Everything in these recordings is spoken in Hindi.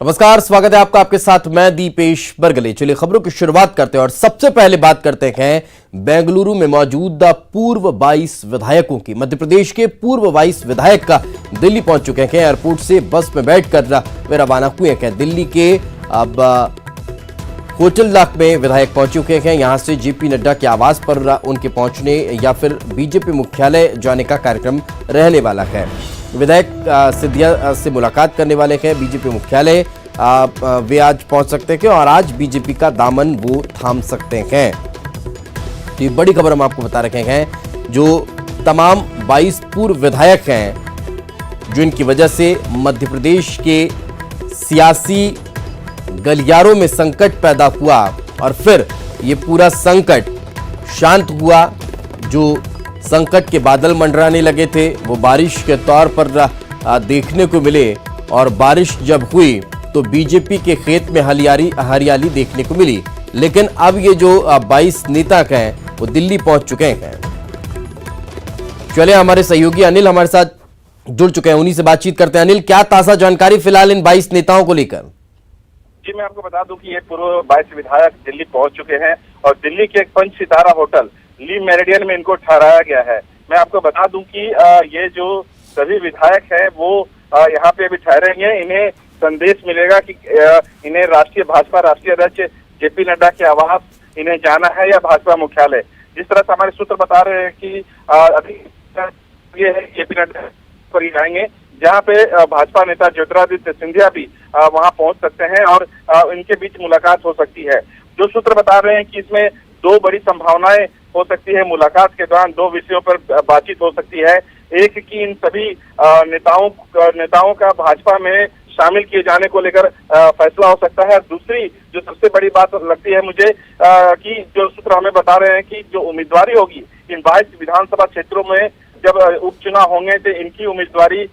नमस्कार, स्वागत है आपका। आपके साथ मैं दीपेश बरगले। चलिए खबरों की शुरुआत करते हैं और सबसे पहले बात करते हैं बेंगलुरु में मौजूद पूर्व 22 विधायकों की। मध्य प्रदेश के पूर्व 22 विधायक का दिल्ली पहुंच चुके हैं। एयरपोर्ट से बस में बैठकर वे रवाना हुए हैं। दिल्ली के अब कोचलनाक में विधायक पहुंच चुके हैं। यहां से जेपी नड्डा के आवास पर उनके पहुंचने या फिर बीजेपी मुख्यालय जाने का कार्यक्रम रहने वाला है। विधायक सिंधिया से मुलाकात करने वाले हैं बीजेपी मुख्यालय। वे आज पहुंच सकते हैं और आज बीजेपी का दामन वो थाम सकते हैं। तो ये बड़ी खबर हम आपको बता रखे हैं। जो तमाम 22 पूर्व विधायक हैं जिनकी वजह से मध्य प्रदेश के सियासी गलियारों में संकट पैदा हुआ और फिर ये पूरा संकट शांत हुआ। जो संकट के बादल मंडराने लगे थे वो बारिश के तौर पर देखने को मिले और बारिश जब हुई तो बीजेपी के खेत में हरियाली देखने को मिली। लेकिन अब ये जो 22 नेता हैं वो दिल्ली पहुंच चुके हैं। चलिए हमारे सहयोगी अनिल हमारे साथ जुड़ चुके हैं, उन्हीं से बातचीत करते हैं। अनिल, क्या ताजा जानकारी फिलहाल इन 22 नेताओं को लेकर? जी, मैं आपको बता दूं कि ये पूर्व 22 विधायक दिल्ली पहुंच चुके हैं और दिल्ली के एक 5 सितारा होटल ली मेरिडियन में इनको ठहराया गया है। मैं आपको बता दूं कि ये जो सभी विधायक हैं वो यहाँ पे भी ठहरेंगे। इन्हें संदेश मिलेगा कि इन्हें भाजपा राष्ट्रीय अध्यक्ष जेपी नड्डा के आवास इन्हें जाना है या भाजपा मुख्यालय। जिस तरह से हमारे सूत्र बता रहे हैं कि अभी ये है जेपी नड्डा पर ही जाएंगे, जहाँ पे भाजपा नेता ज्योतिरादित्य सिंधिया भी वहाँ पहुंच सकते हैं और इनके बीच मुलाकात हो सकती है। जो सूत्र बता रहे हैं कि इसमें 2 बड़ी संभावनाएं हो सकती है। मुलाकात के दौरान 2 विषयों पर बातचीत हो सकती है। एक कि इन सभी नेताओं का भाजपा में शामिल किए जाने को लेकर फैसला हो सकता है। दूसरी जो सबसे बड़ी बात लगती है मुझे कि जो सूत्र हमें बता रहे हैं कि जो उम्मीदवारी होगी इन 22 विधानसभा क्षेत्रों में जब उपचुनाव होंगे तो इनकी उम्मीदवारी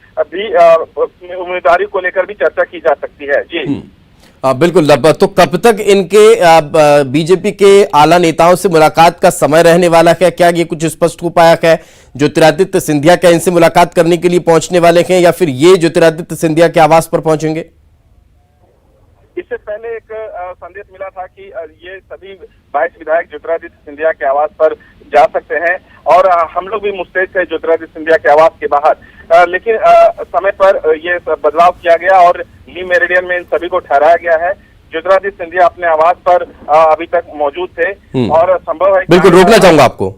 को लेकर भी चर्चा की जा सकती है। जी बिल्कुल। तो कब तक इनके बीजेपी के आला नेताओं से मुलाकात का समय रहने वाला है? क्या ये कुछ स्पष्ट हो पाया है? ज्योतिरादित्य सिंधिया क्या इनसे मुलाकात करने के लिए पहुंचने वाले हैं या फिर ये ज्योतिरादित्य सिंधिया के आवास पर पहुंचेंगे? इससे पहले एक संदेश मिला था कि ये सभी 22 विधायक ज्योतिरादित्य सिंधिया के आवास पर जा सकते हैं और हम लोग भी मुस्तैद थे ज्योतिरादित्य सिंधिया के आवास के बाहर। लेकिन समय पर ये बदलाव किया गया और ली मेरिडियन में इन सभी को ठहराया गया है। ज्योतिरादित्य सिंधिया अपने आवास पर अभी तक मौजूद थे और संभव है। बिल्कुल, रोकना चाहूंगा आपको।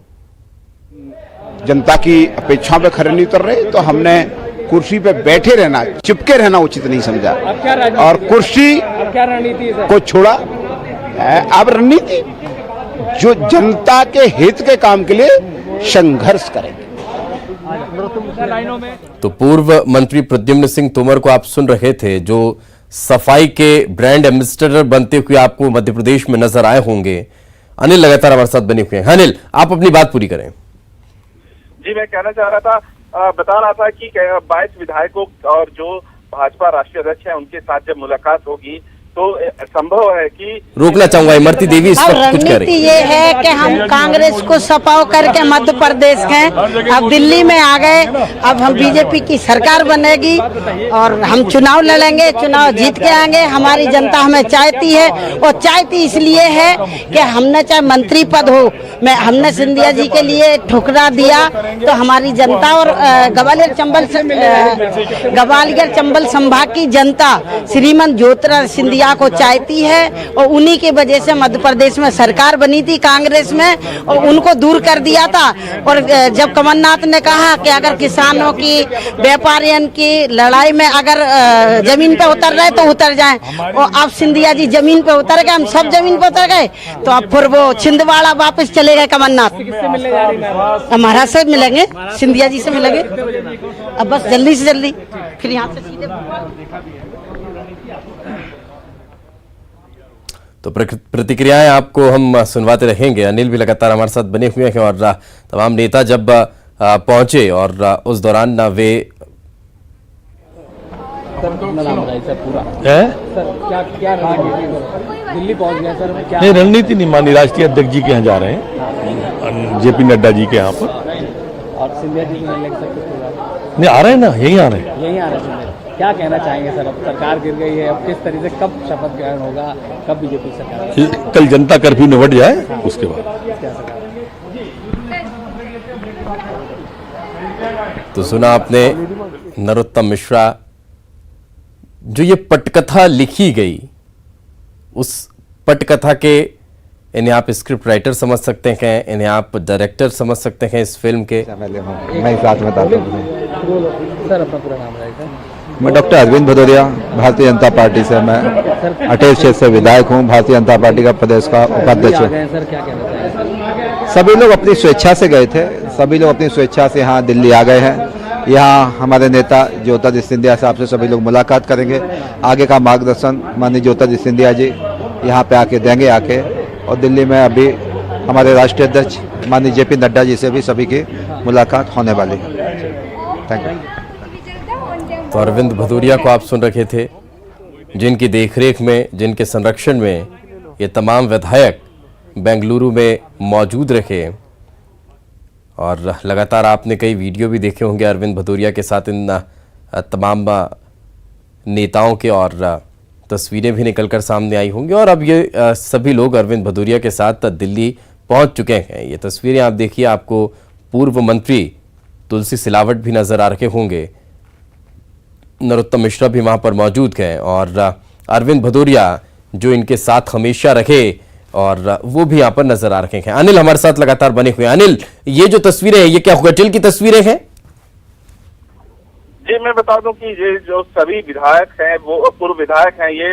जनता की अपेक्षाओं पे खरे नहीं उतर रहे तो हमने कुर्सी पे बैठे रहना, चिपके रहना उचित नहीं समझा और कुर्सी को छोड़ा। अब रणनीति जो जनता के हित के काम के लिए संघर्ष करेंगे। तो पूर्व मंत्री प्रद्युम्न सिंह तोमर को आप सुन रहे थे, जो सफाई के ब्रांड एम्बेसडर बनते हुए आपको मध्य प्रदेश में नजर आए होंगे। अनिल लगातार हमारे साथ बने हुए हैं। अनिल, आप अपनी बात पूरी करें। जी, मैं कहना चाह रहा था, बता रहा था कि 22 विधायकों और जो भाजपा राष्ट्रीय अध्यक्ष हैं उनके साथ जब मुलाकात होगी तो संभव है कि रोकना चाहूंगा। इमरती देवी इस वक्त कुछ कह रही है। ये है कि हम कांग्रेस को सपाव करके मध्य प्रदेश के अब दिल्ली में आ गए। अब हम बीजेपी की सरकार बनेगी और हम चुनाव लड़ेंगे, चुनाव जीत के आएंगे। हमारी जनता हमें चाहती है और चाहती इसलिए है कि हमने चाहे मंत्री पद हो, हमने सिंधिया जी के लिए ठुकरा दिया तो हमारी जनता और ग्वालियर चंबल संभाग की जनता श्रीमंत ज्योतिरादित्य सिंधिया को चाहती है और उन्हीं की वजह से मध्य प्रदेश में सरकार बनी थी कांग्रेस में और उनको दूर कर दिया था। और जब कमलनाथ ने कहा कि अगर किसानों की, व्यापारियों की लड़ाई में अगर जमीन पे उतर रहे तो उतर जाएं, और अब सिंधिया जी जमीन पे उतर गए, हम सब जमीन पे उतर गए तो अब फिर वो छिंदवाड़ा वापस चले गए कमलनाथ। हमारा से मिलेंगे, सिंधिया जी से मिलेंगे अब बस जल्दी से जल्दी, फिर यहाँ से सीधे। तो प्रतिक्रियाएं आपको हम सुनवाते रहेंगे। अनिल भी लगातार हमारे साथ बने हुए हैं और तमाम नेता जब पहुंचे और उस दौरान वे दिल्ली पहुंच गया सर। नहीं, रणनीति नहीं मानी, राष्ट्रीय अध्यक्ष जी के यहाँ जा रहे हैं, जेपी नड्डा जी के यहाँ पर। और सिंधिया जी नहीं लग सकते? नहीं, आ रहे हैं ना, यहीं आ रहे हैं। यहीं आ रहे हैं। क्या कहना चाहेंगे सर? अब सरकार गिर गई है, अब किस तरीके से कब शपथ ग्रहण होगा, कब बीजेपी सरकार? कल जनता कर्फ्यू निपट जाए उसके बाद। तो सुना आपने नरोत्तम मिश्रा, जो ये पटकथा लिखी गई, उस पटकथा के इन्हें आप स्क्रिप्ट राइटर समझ सकते हैं, इन्हें आप डायरेक्टर समझ सकते हैं इस फिल्म के। मैं साथ में बताता हूँ सर, अपना पूरा नाम रहेगा? मैं डॉक्टर अरविंद भदौरिया, भारतीय जनता पार्टी से मैं 28 क्षेत्र से विधायक हूँ, भारतीय जनता पार्टी का प्रदेश का उपाध्यक्ष हूँ। सर, क्या कहना चाहेंगे? सभी लोग अपनी स्वेच्छा से गए थे, सभी लोग अपनी स्वेच्छा से यहाँ दिल्ली आ गए हैं। यहाँ हमारे नेता ज्योतिरादित्य सिंधिया साहब से सभी लोग मुलाकात करेंगे, आगे का मार्गदर्शन माननीय ज्योतिरादित्य सिंधिया जी यहाँ पे आके देंगे आके। और दिल्ली में अभी हमारे राष्ट्रीय अध्यक्ष माननीय जेपी नड्डा जी से भी सभी की मुलाकात होने वाली है। Thank you. तो अरविंद भदौरिया को आप सुन रखे थे, जिनकी देखरेख में, जिनके संरक्षण में ये तमाम विधायक बेंगलुरु में मौजूद रहे। और लगातार आपने कई वीडियो भी देखे होंगे अरविंद भदौरिया के साथ इन तमाम नेताओं के, और तस्वीरें भी निकलकर सामने आई होंगी। और अब ये सभी लोग अरविंद भदौरिया के साथ दिल्ली पहुंच चुके हैं। ये तस्वीरें आप देखिए, आपको पूर्व मंत्री तुलसी सिलावट भी नजर आ रहे होंगे, नरोत्तम मिश्रा भी वहां पर मौजूद हैं, और अरविंद भदौरिया जो इनके साथ हमेशा रहे, और वो भी यहाँ पर नजर आ रहे हैं। अनिल हमारे साथ लगातार बने हुए हैं। अनिल, ये जो तस्वीरें हैं, ये क्या होटल की तस्वीरें हैं? जी, मैं बता दूं कि ये जो सभी विधायक हैं, वो पूर्व विधायक हैं, ये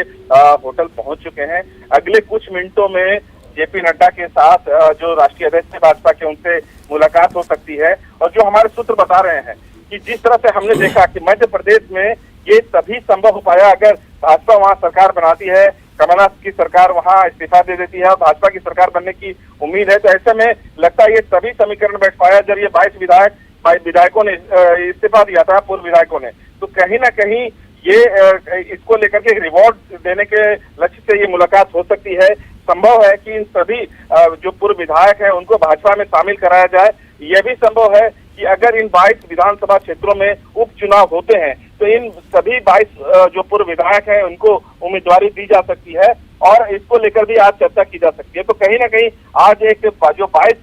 होटल पहुंच चुके हैं। अगले कुछ मिनटों में जेपी नड्डा के साथ जो राष्ट्रीय अध्यक्ष है भाजपा के, उनसे मुलाकात हो सकती है। और जो हमारे सूत्र बता रहे हैं कि जिस तरह से हमने देखा कि मध्य प्रदेश में ये तभी संभव हो पाया अगर भाजपा वहाँ सरकार बनाती है, कमलनाथ की सरकार वहाँ इस्तीफा दे देती है और भाजपा की सरकार बनने की उम्मीद है। तो ऐसे में लगता है ये तभी समीकरण बैठ पाया जब ये 22 विधायकों ने इस्तीफा दिया था, पूर्व विधायकों ने। तो कहीं ना कहीं ये इसको लेकर के रिवॉर्ड देने के लक्ष्य से ये मुलाकात हो सकती है। संभव है कि इन सभी जो पूर्व विधायक हैं उनको भाजपा में शामिल कराया जाए। यह भी संभव है कि अगर इन 22 विधानसभा क्षेत्रों में उपचुनाव होते हैं तो इन सभी 22 जो पूर्व विधायक हैं उनको उम्मीदवारी दी जा सकती है, और इसको लेकर भी आज चर्चा की जा सकती है। तो कहीं ना कहीं आज एक जो 22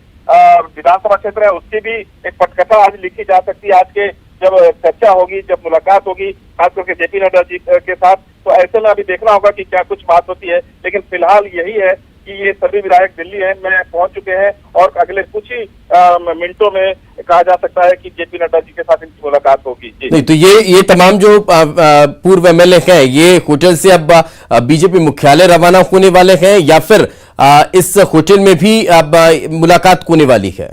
विधानसभा क्षेत्र है उसकी भी एक पटकथा आज लिखी जा सकती है। आज के जब चर्चा होगी, जब मुलाकात होगी खास करके जेपी नड्डा जी के साथ, तो ऐसे में अभी देखना होगा कि क्या कुछ बात होती है। लेकिन फिलहाल यही है कि ये सभी विधायक दिल्ली में पहुंच चुके हैं और अगले कुछ ही मिनटों में कहा जा सकता है कि जेपी नड्डा जी के साथ इनकी मुलाकात होगी। जी नहीं, तो ये तमाम जो पूर्व एमएलए हैं, ये होटल से अब बीजेपी मुख्यालय रवाना होने वाले हैं, या फिर इस होटल में भी अब मुलाकात होने वाली है?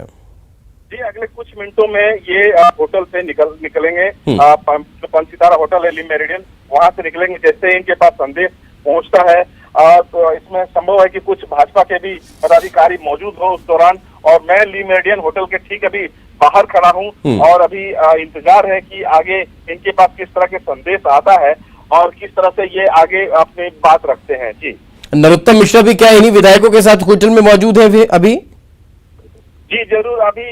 जी, अगले कुछ मिनटों में ये होटल से निकलेंगे। जो 5 सितारा होटल है ली मेरिडियन, वहां से निकलेंगे। जैसे इनके पास संदेश पहुंचता है तो इसमें संभव है कि कुछ भाजपा के भी पदाधिकारी मौजूद हो उस दौरान। और मैं ली मेरिडियन होटल के ठीक अभी बाहर खड़ा हूं और अभी इंतजार है कि आगे इनके पास किस तरह के संदेश आता है और किस तरह से ये आगे अपनी बात रखते हैं। जी, नरोत्तम मिश्रा भी क्या इन्हीं विधायकों के साथ होटल में मौजूद है अभी? जी जरूर। अभी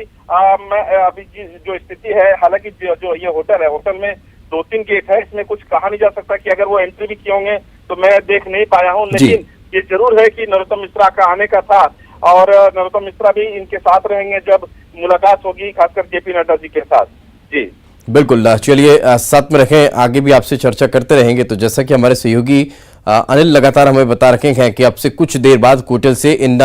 मैं अभी जो स्थिति है, हालांकि जो ये होटल है, होटल में 2-3 गेट है, इसमें कुछ कहा नहीं जा सकता कि अगर वो एंट्री भी किए होंगे तो मैं देख नहीं पाया हूँ। लेकिन ये जरूर है कि नरोत्तम मिश्रा का आने का था और नरोत्तम मिश्रा भी इनके साथ रहेंगे जब मुलाकात होगी, खासकर जेपी नड्डा जी के साथ। जी बिल्कुल, चलिए साथ में रखें, आगे भी आपसे चर्चा करते रहेंगे। तो जैसा कि हमारे सहयोगी अनिल लगातार हमें बता रखे हैं कि अब से कुछ देर बाद कोटल से इन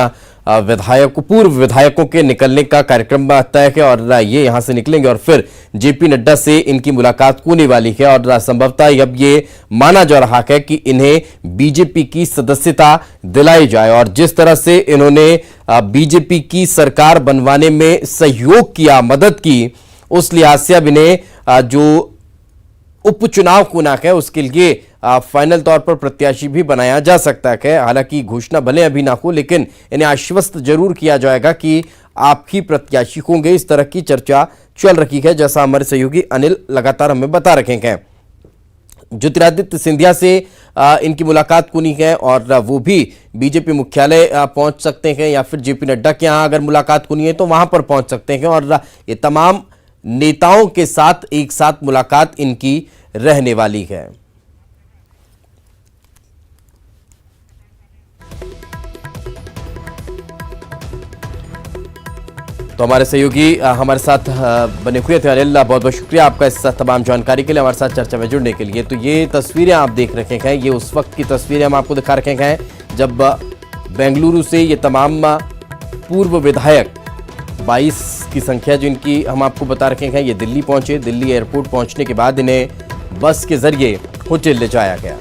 पूर्व विधायकों के निकलने का कार्यक्रम तय है और ये यहां से निकलेंगे और फिर जेपी नड्डा से इनकी मुलाकात होने वाली है। और संभवतः अब ये माना जा रहा है कि इन्हें बीजेपी की सदस्यता दिलाई जाए, और जिस तरह से इन्होंने बीजेपी की सरकार बनवाने में सहयोग किया, मदद की, उस लिहाज से अब इन्हें जो उपचुनाव होना है उसके लिए फाइनल तौर पर प्रत्याशी भी बनाया जा सकता है। हालांकि घोषणा भले अभी ना हो, लेकिन इन्हें आश्वस्त जरूर किया जाएगा कि आप ही प्रत्याशी होंगे। इस तरह की चर्चा चल रही है, जैसा हमारे सहयोगी अनिल लगातार हमें बता रखे हैं। ज्योतिरादित्य सिंधिया से इनकी मुलाकात होनी है और वो भी बीजेपी मुख्यालय पहुंच सकते हैं, या फिर जेपी नड्डा के यहाँ अगर मुलाकात होनी है तो वहां पर पहुंच सकते हैं। और ये तमाम नेताओं के साथ एक साथ मुलाकात इनकी रहने वाली है। तो हमारे सहयोगी हमारे साथ बने हुए थे। अनिल, बहुत बहुत शुक्रिया आपका इस तमाम जानकारी के लिए, हमारे साथ चर्चा में जुड़ने के लिए। तो ये तस्वीरें आप देख रखे हैं, ये उस वक्त की तस्वीरें हम आपको दिखा रखे हैं जब बेंगलुरु से ये तमाम पूर्व विधायक 22 की संख्या जिनकी हम आपको बता रखे हैं, ये दिल्ली पहुंचे। दिल्ली एयरपोर्ट पहुंचने के बाद इन्हें बस के जरिए होटल ले जाया गया।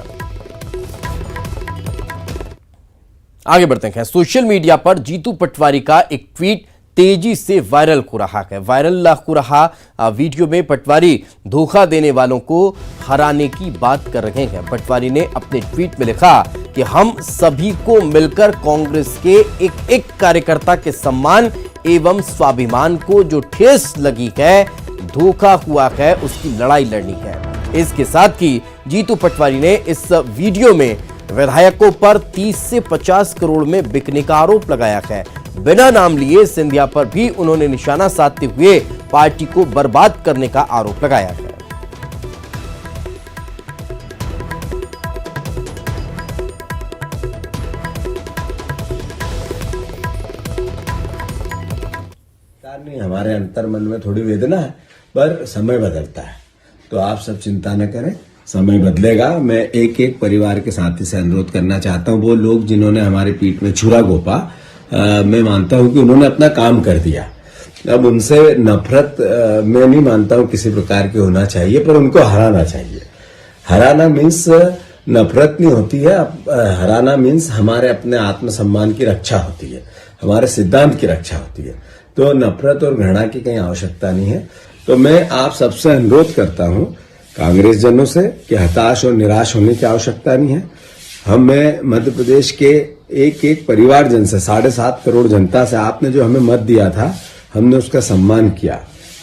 आगे बढ़ते हैं। सोशल मीडिया पर जीतू पटवारी का एक ट्वीट तेजी से वायरल हो रहा है। वायरल हो रहा वीडियो में पटवारी धोखा देने वालों को हराने की बात कर रहे हैं। पटवारी ने अपने ट्वीट में लिखा कि हम सभी को मिलकर कांग्रेस के एक एक कार्यकर्ता के सम्मान एवं स्वाभिमान को जो ठेस लगी है, धोखा हुआ है, उसकी लड़ाई लड़नी है। इसके साथ ही जीतू पटवारी ने इस वीडियो में विधायकों पर 30 से 50 करोड़ में बिकने का आरोप लगाया है। बिना नाम लिए सिंधिया पर भी उन्होंने निशाना साधते हुए पार्टी को बर्बाद करने का आरोप लगाया है। हमारे अंतर्मन में थोड़ी वेदना है, पर समय बदलता है, तो आप सब चिंता न करें, समय बदलेगा। मैं एक एक परिवार के साथी से अनुरोध करना चाहता हूं, वो लोग जिन्होंने हमारे पीठ में छुरा घोंपा, मैं मानता हूं कि उन्होंने अपना काम कर दिया। अब उनसे नफरत मैं नहीं मानता हूं किसी प्रकार की होना चाहिए, पर उनको हराना चाहिए। हराना मीन्स नफरत नहीं होती है, हराना मीन्स हमारे अपने आत्मसम्मान की रक्षा होती है, हमारे सिद्धांत की रक्षा होती है। तो नफरत और घृणा की कहीं आवश्यकता नहीं है। तो मैं आप सबसे अनुरोध करता हूं, कांग्रेस जनों से, कि हताश और निराश होने की आवश्यकता नहीं है। हमें मध्य प्रदेश के एक एक परिवारजन से, 7.5 करोड़ जनता से आपने जो हमें मत दिया था, हमने उसका सम्मान किया।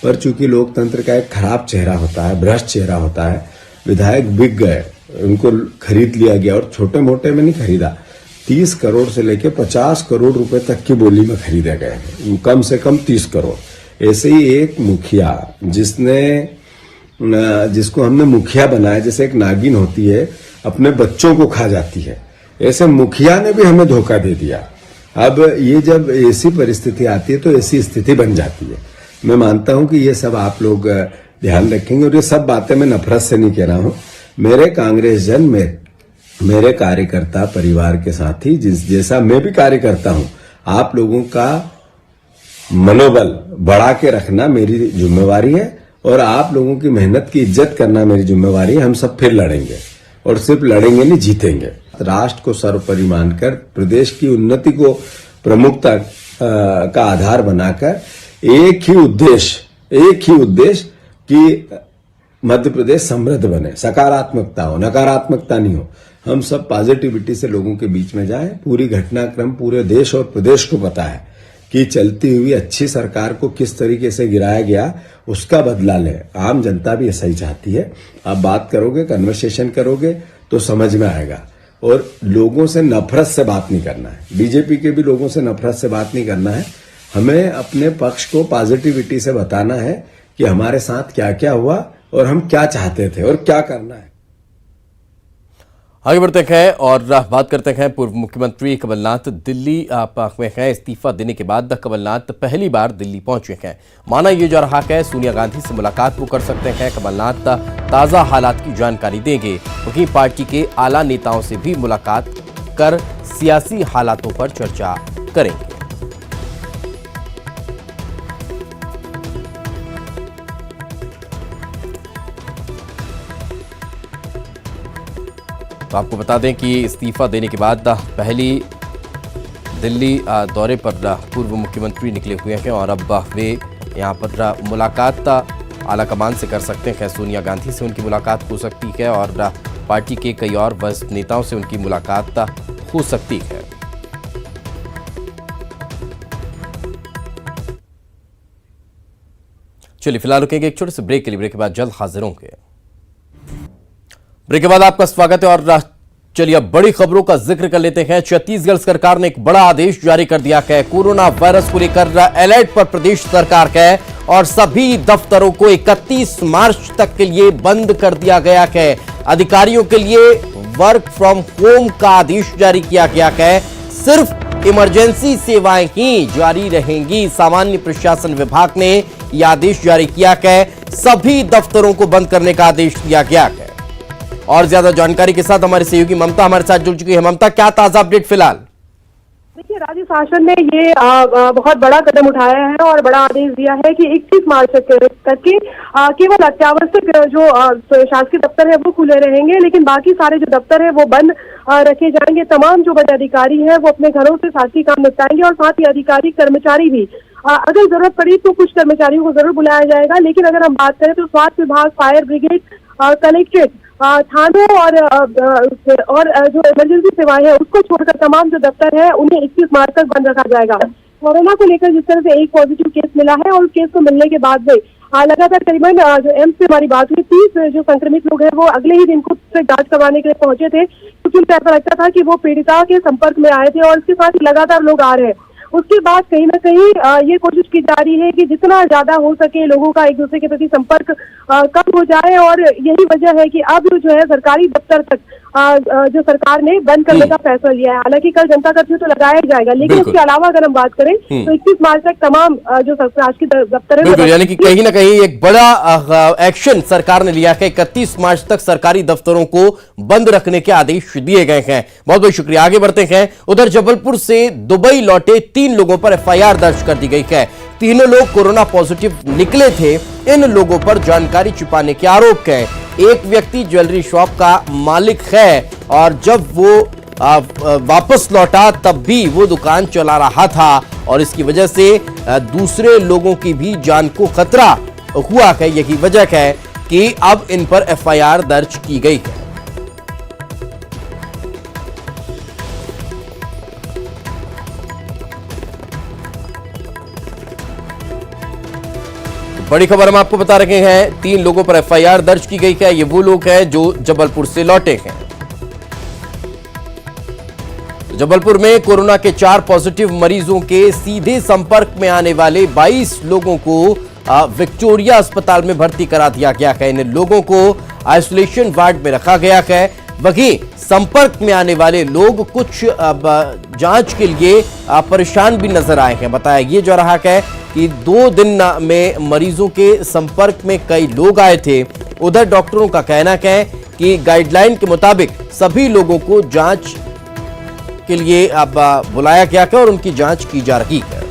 पर चूंकि लोकतंत्र का एक खराब चेहरा होता है, भ्रष्ट चेहरा होता है, विधायक बिक गए, उनको खरीद लिया गया, और छोटे मोटे में नहीं खरीदा, 30 करोड़ से लेकर 50 करोड़ रुपए तक की बोली में खरीदे गए, कम से कम 30 करोड़। ऐसे ही एक मुखिया जिसको हमने मुखिया बनाया, जैसे एक नागिन होती है अपने बच्चों को खा जाती है, ऐसे मुखिया ने भी हमें धोखा दे दिया। अब ये जब ऐसी परिस्थिति आती है तो ऐसी स्थिति बन जाती है। मैं मानता हूं कि ये सब आप लोग ध्यान रखेंगे, और ये सब बातें मैं नफरत से नहीं कह रहा हूं। मेरे कांग्रेस जन में, मेरे कार्यकर्ता परिवार के साथी, जैसा मैं भी कार्य करता हूं, आप लोगों का मनोबल बढ़ा के रखना मेरी जिम्मेवारी है, और आप लोगों की मेहनत की इज्जत करना मेरी जिम्मेवारी है। हम सब फिर लड़ेंगे, और सिर्फ लड़ेंगे नहीं, जीतेंगे। राष्ट्र को सर्वोपरि मानकर, प्रदेश की उन्नति को प्रमुखता का आधार बनाकर, एक ही उद्देश्य कि मध्य प्रदेश समृद्ध बने, सकारात्मकता हो, नकारात्मकता नहीं हो। हम सब पॉजिटिविटी से लोगों के बीच में जाएं। पूरी घटनाक्रम पूरे देश और प्रदेश को पता है कि चलती हुई अच्छी सरकार को किस तरीके से गिराया गया, उसका बदला ले। आम जनता भी ऐसा ही चाहती है। आप बात करोगे, कन्वर्सेशन करोगे तो समझ में आएगा। और लोगों से नफरत से बात नहीं करना है, बीजेपी के भी लोगों से नफरत से बात नहीं करना है। हमें अपने पक्ष को पॉजिटिविटी से बताना है कि हमारे साथ क्या क्या हुआ और हम क्या चाहते थे और क्या करना है। आगे बढ़ते हैं और बात करते हैं पूर्व मुख्यमंत्री कमलनाथ। दिल्ली में हैं। इस्तीफा देने के बाद कमलनाथ पहली बार दिल्ली पहुंचे हैं। माना यह जा रहा है सोनिया गांधी से मुलाकात वो कर सकते हैं। कमलनाथ ताजा हालात की जानकारी देंगे, वहीं पार्टी के आला नेताओं से भी मुलाकात कर सियासी हालातों पर चर्चा करेंगे। तो आपको बता दें कि इस्तीफा देने के बाद पहली दिल्ली दौरे पर पूर्व मुख्यमंत्री निकले हुए हैं और अब वे यहां पर मुलाकात आला कमान से कर सकते हैं। सोनिया गांधी से उनकी मुलाकात हो सकती है और पार्टी के कई और वरिष्ठ नेताओं से उनकी मुलाकात हो सकती है। चलिए फिलहाल रुकेंगे एक छोटे से ब्रेक के लिए। ब्रेक के बाद जल्द हाजिर होंगे। ब्रेक के बाद आपका स्वागत है और चलिए अब बड़ी खबरों का जिक्र कर लेते हैं। छत्तीसगढ़ सरकार ने एक बड़ा आदेश जारी कर दिया है। कोरोना वायरस को लेकर अलर्ट पर प्रदेश सरकार है और सभी दफ्तरों को 31 मार्च तक के लिए बंद कर दिया गया है। अधिकारियों के लिए वर्क फ्रॉम होम का आदेश जारी किया गया है। सिर्फ इमरजेंसी सेवाएं ही जारी रहेंगी। सामान्य प्रशासन विभाग ने यह आदेश जारी किया है। सभी दफ्तरों को बंद करने का आदेश दिया गया है। और ज्यादा जानकारी के साथ हमारे सहयोगी ममता हमारे साथ जुड़ चुकी है। ममता, क्या ताजा अपडेट फिलहाल? देखिए, राज्य शासन ने ये बहुत बड़ा कदम उठाया है और बड़ा आदेश दिया है कि 31 मार्च तक के केवल अत्यावश्यक जो शासकीय दफ्तर है वो खुले रहेंगे, लेकिन बाकी सारे जो दफ्तर है वो बंद रखे जाएंगे। तमाम जो बड़े अधिकारी हैं वो अपने घरों से शासकीय काम निपटाएंगे और साथ ही अधिकारी कर्मचारी भी अगर जरूरत पड़ी तो कुछ कर्मचारियों को जरूर बुलाया जाएगा। लेकिन अगर हम बात करें तो स्वास्थ्य विभाग, फायर ब्रिगेड, कलेक्ट्रेट, थानों और जो इमरजेंसी सेवाएं हैं उसको छोड़कर तमाम जो दफ्तर है उन्हें 31 मार्च तक बंद रखा जाएगा। कोरोना को लेकर जिस तरह से एक पॉजिटिव केस मिला है और उस केस को मिलने के बाद में लगातार करीबन जो एम्स से हमारी बात हुई 30 जो संक्रमित लोग हैं वो अगले ही दिन खुद से जांच करवाने के लिए पहुंचे थे, क्योंकि उनको ऐसा लगता था कि वो पीड़िता के संपर्क में आए थे और इसके साथ ही लगातार लोग आ रहे हैं। उसके बाद कहीं ना कहीं ये कोशिश की जा रही है कि जितना ज्यादा हो सके लोगों का एक दूसरे के प्रति संपर्क कम हो जाए और यही वजह है कि अब जो है सरकारी दफ्तर तक जो सरकार ने बंद करने का फैसला लिया है। हालांकि कल जनता कर्फ्यू तो लगाया जाएगा, लेकिन उसके अलावा अगर हम बात करें तो 31 मार्च तक तमाम जो शासकीय दफ्तर है, यानी कि कहीं ना कहीं एक बड़ा एक्शन सरकार ने लिया है। 31 मार्च तक सरकारी दफ्तरों को बंद रखने के आदेश दिए गए हैं। बहुत बहुत शुक्रिया। आगे बढ़ते हैं। उधर जबलपुर से दुबई लौटे 3 लोगों पर FIR दर्ज कर दी गई है। तीनों लोग कोरोना पॉजिटिव निकले थे। इन लोगों पर जानकारी छिपाने के आरोप है। एक व्यक्ति ज्वेलरी शॉप का मालिक है और जब वो वापस लौटा तब भी वो दुकान चला रहा था और इसकी वजह से दूसरे लोगों की भी जान को खतरा हुआ है। यही वजह है कि अब इन पर FIR दर्ज की गई है। बड़ी खबर हम आपको बता रहे हैं। 3 लोगों पर FIR दर्ज की गई है। ये वो लोग हैं जो जबलपुर से लौटे हैं। जबलपुर में कोरोना के 4 पॉजिटिव मरीजों के सीधे संपर्क में आने वाले 22 लोगों को विक्टोरिया अस्पताल में भर्ती करा दिया गया है। इन लोगों को आइसोलेशन वार्ड में रखा गया है। वहीं संपर्क में आने वाले लोग कुछ जांच के लिए परेशान भी नजर आए हैं। बताया ये जा रहा है कि 2 दिन में मरीजों के संपर्क में कई लोग आए थे। उधर डॉक्टरों का कहना है कि गाइडलाइन के मुताबिक सभी लोगों को जांच के लिए अब बुलाया गया है और उनकी जांच की जा रही है।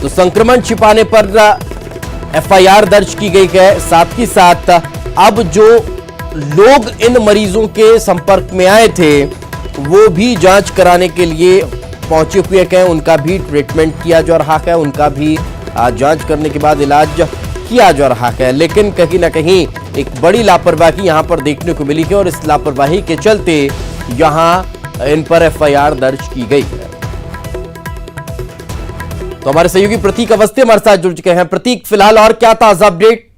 तो संक्रमण छिपाने पर FIR दर्ज की गई है। साथ ही साथ अब जो लोग इन मरीजों के संपर्क में आए थे वो भी जांच कराने के लिए पहुंचे हुए हैं। उनका भी ट्रीटमेंट किया जा रहा है, उनका भी जांच करने के बाद इलाज किया जा रहा है। लेकिन कहीं ना कहीं एक बड़ी लापरवाही यहां पर देखने को मिली है और इस लापरवाही के चलते यहां इन पर FIR दर्ज की गई है। तो हमारे सहयोगी प्रतीक अवस्थी हमारे साथ जुड़ चुके हैं। प्रतीक, फिलहाल और क्या ताजा अपडेट?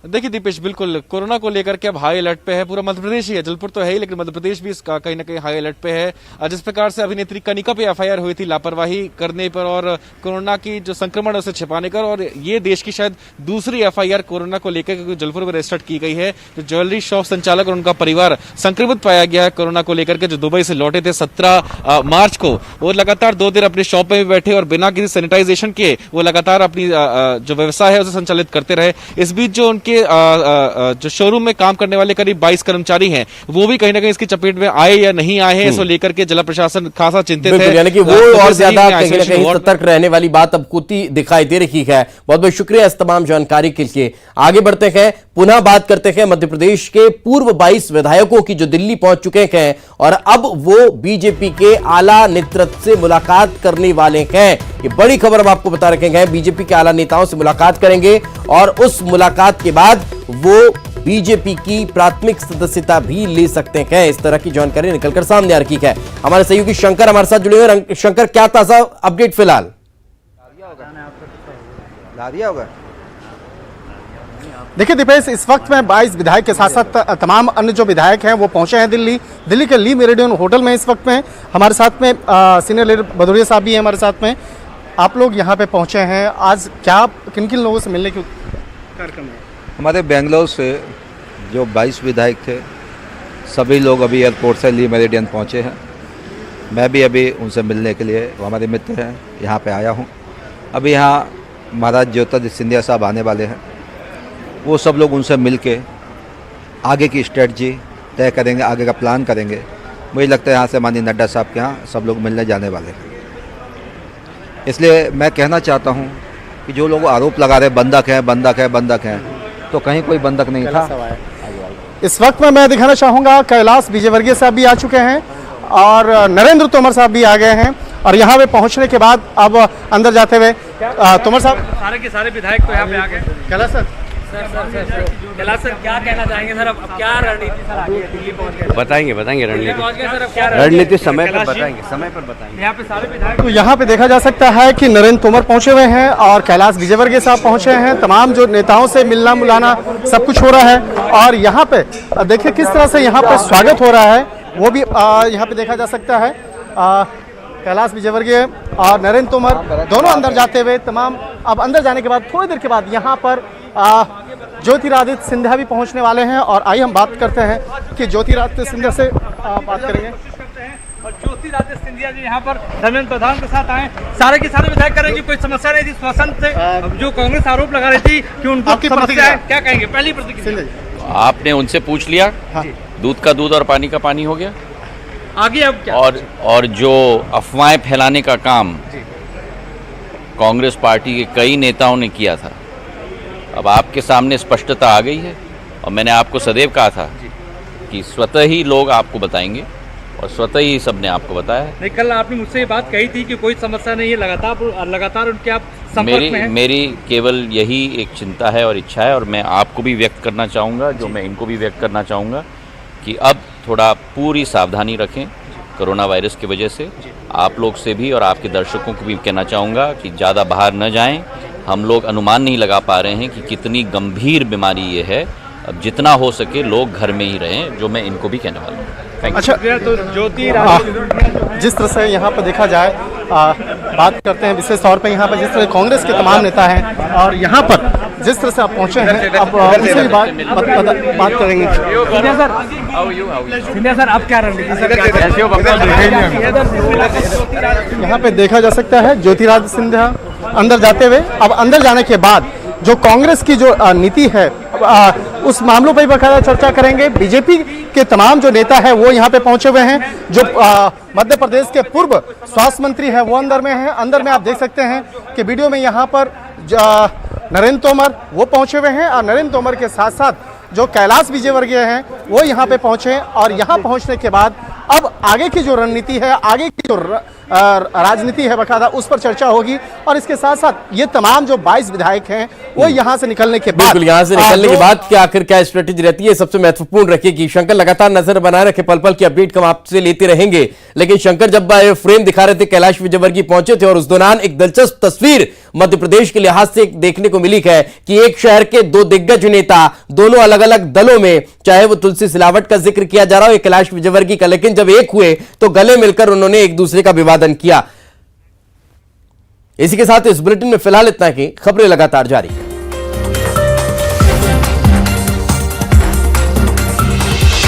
देखिए दीपेश, बिल्कुल कोरोना को लेकर के अब हाई अलर्ट पे है पूरा मध्य प्रदेश ही है। जबलपुर तो है ही, लेकिन मध्य प्रदेश भी इसका कहीं ना कहीं हाई अलर्ट पे है। जिस प्रकार से अभिनेत्री कनिका पे FIR हुई थी लापरवाही करने पर और कोरोना की जो संक्रमण है उसे छिपाने कर, और ये देश की शायद दूसरी FIR कोरोना को लेकर जबलपुर में रजिस्टर्ड की गई है। जो ज्वेलरी शॉप संचालक और उनका परिवार संक्रमित पाया गया है कोरोना को लेकर के, जो दुबई से लौटे थे 17 मार्च को। वो लगातार 2 दिन अपने शॉप में भी बैठे और बिना किसी सैनिटाइजेशन के वो लगातार अपनी जो व्यवसाय है उसे संचालित करते रहे। इस बीच जो उनके जो शोरूम में काम करने वाले करीब 22 कर्मचारी हैं वो भी कहीं ना कहीं इसकी चपेट में आए या नहीं आए हैं, इसको लेकर के जिला प्रशासन खासा चिंतित है। यानी कि वो और ज्यादा कहीं ना कहीं सतर्क रहने वाली बात अब खुदी दिखाई दे रही है। बहुत बहुत शुक्रिया इस तमाम जानकारी के लिए। आगे बढ़ते हैं, पुनः बात करते हैं मध्य प्रदेश के पूर्व 22 विधायकों की जो दिल्ली पहुंच चुके हैं और अब वो बीजेपी के आला नेतृत्व से मुलाकात करने वाले हैं। ये बड़ी खबर हम आपको बता रखे हैं। बीजेपी के आला नेताओं से मुलाकात करेंगे और उस मुलाकात के बाद वो बीजेपी की प्राथमिक सदस्यता भी ले सकते हैं। इस तरह की जानकारी निकलकर सामने आ रही है। हमारे सहयोगी शंकर हमारे साथ जुड़े हुए। शंकर, क्या ताजा अपडेट फिलहाल? ला दिया होगा। देखिए दीपेश, इस वक्त में 22 विधायक के साथ साथ तमाम अन्य जो विधायक हैं वो पहुंचे हैं दिल्ली के ली मेरिडियन होटल में। इस वक्त में हमारे साथ में सीनियर लीडर भदौरिया साहब भी हैं हमारे साथ में। आप लोग यहाँ पे पहुंचे हैं, आज क्या किन किन लोगों से मिलने की कार्यक्रम है? हमारे बेंगलोर से जो 22 विधायक थे सभी लोग अभी एयरपोर्ट से ली मेरिडियन पहुँचे हैं। मैं भी अभी उनसे मिलने के लिए, वो हमारे मित्र हैं, यहाँ पे आया हूँ। अभी यहाँ महाराज ज्योतिरादित्य सिंधिया साहब आने वाले हैं, वो सब लोग उनसे मिल के आगे की स्ट्रेटजी तय करेंगे, आगे का प्लान करेंगे। मुझे लगता है यहाँ से माननीय नड्डा साहब के यहाँ सब लोग मिलने जाने वाले हैं। इसलिए मैं कहना चाहता हूँ कि जो लोग आरोप लगा रहे बंधक हैं, तो कहीं कोई बंधक नहीं था। इस वक्त में मैं दिखाना चाहूँगा कैलाश विजयवर्गीय साहब भी आ चुके हैं और नरेंद्र तोमर साहब भी आ गए हैं। और यहाँ पे पहुँचने के बाद अब अंदर जाते हुए तोमर साहब, सारे के सारे विधायक तो यहाँ पे आ गए। कैलाश सर, कैलाश सर क्या कहना चाहेंगे सर? अब क्या रणनीति सर आगे दिल्ली पहुंच गए? बताएंगे रणनीति पहुंच गए सर, अब क्या रणनीति समय पर बताएंगे। यहाँ पे सारे विधायक तो यहाँ पे देखा जा सकता है कि नरेंद्र तोमर पहुंचे हुए हैं और कैलाश विजयवर्गीय साहब पहुंचे हैं। तमाम जो नेताओं से मिलना मुलाना सब कुछ हो रहा है और यहाँ पे देखिए किस तरह से यहाँ पे स्वागत हो रहा है, वो भी यहाँ पे देखा जा सकता है। कैलाश विजयवर्गीय और नरेंद्र तोमर दोनों अंदर जाते हुए तमाम, अब अंदर जाने के बाद थोड़ी देर के बाद यहाँ पर ज्योतिरादित्य सिंधिया भी पहुँचने वाले हैं। और आइए हम बात करते हैं कि ज्योतिरादित्य सिंधिया से बात करेंगे। और ज्योतिरादित्य सिंधिया जी यहाँ पर धर्मेंद्र प्रधान के साथ आए, सारे के सारे विधायक करेंगे। कोई समस्या नहीं थी श्वसन से, जो कांग्रेस आरोप लगा रही थी कि उनको समस्या है, क्या कहेंगे? पहली प्रतिक्रिया आपने उनसे पूछ लिया, दूध का दूध और पानी का पानी हो गया। आगे अब क्या? और जो अफवाहें फैलाने का काम कांग्रेस पार्टी के कई नेताओं ने किया था, अब आपके सामने स्पष्टता आ गई है। और मैंने आपको सदैव कहा था कि स्वतः ही लोग आपको बताएंगे और स्वतः ही सबने आपको बताया। नहीं, कल आपने मुझसे ये बात कही थी कि कोई समस्या नहीं है, लगातार उनके आप संपर्क में हैं। मेरी केवल यही एक चिंता है और इच्छा है, और मैं आपको भी व्यक्त करना चाहूँगा, जो मैं इनको भी व्यक्त करना चाहूँगा कि अब थोड़ा पूरी सावधानी रखें कोरोना वायरस की वजह से। आप लोग से भी और आपके दर्शकों को भी कहना चाहूँगा कि ज़्यादा बाहर न जाएं। हम लोग अनुमान नहीं लगा पा रहे हैं कि कितनी गंभीर बीमारी ये है। अब जितना हो सके लोग घर में ही रहें, जो मैं इनको भी कहने वाला हूँ। अच्छा, तो ज्योति जिस तरह से यहाँ पर देखा जाए, बात करते हैं विशेष तौर पे यहाँ पर जिस तरह कांग्रेस के तमाम नेता हैं और यहाँ पर जिस तरह से आप पहुँचे हैं, अब उनसे भी बात करेंगे। सिंधिया सर अब क्या रणनीति सर? यहाँ पे देखा जा सकता है ज्योतिरादित्य सिंधिया अंदर जाते हुए। अब अंदर जाने के बाद जो कांग्रेस की जो नीति है उस मामलों पर बकायदा चर्चा करेंगे। बीजेपी के तमाम जो नेता है वो यहाँ पे पहुंचे हुए हैं। जो मध्य प्रदेश के पूर्व स्वास्थ्य मंत्री है वो अंदर में है। अंदर में आप देख सकते हैं कि वीडियो में यहाँ पर नरेंद्र तोमर वो पहुंचे हुए हैं और नरेंद्र तोमर के साथ साथ जो कैलाश विजयवर्गीय हैं वो यहाँ पे पहुंचे। और यहाँ पहुंचने के बाद अब आगे की जो रणनीति है, आगे की जो राजनीति है बकायदा उस पर चर्चा होगी। और इसके साथ साथ ये तमाम जो 22 विधायक हैं वो यहाँ से निकलने के बाद, यहाँ से निकलने के बाद क्या आखिर क्या स्ट्रेटेजी रहती है, सबसे महत्वपूर्ण रखेगी। शंकर लगातार नजर बनाए रखे, पल पल की अपडेट हम आपसे लेते रहेंगे। लेकिन शंकर जब फ्रेम दिखा रहे थे, कैलाश विजयवर्गीय पहुंचे थे और उस दौरान एक दिलचस्प तस्वीर मध्य प्रदेश के लिहाज से देखने को मिली है कि एक शहर के दो दिग्गज नेता दोनों अलग अलग दलों में, चाहे वो तुलसी सिलावट का जिक्र किया जा रहा हो या कैलाश विजयवर्गीय का, लेकिन जब एक हुए तो गले मिलकर उन्होंने एक दूसरे का विवादन किया। इसी के साथ इस बुलेटिन में फिलहाल इतना ही। खबरें लगातार जारी।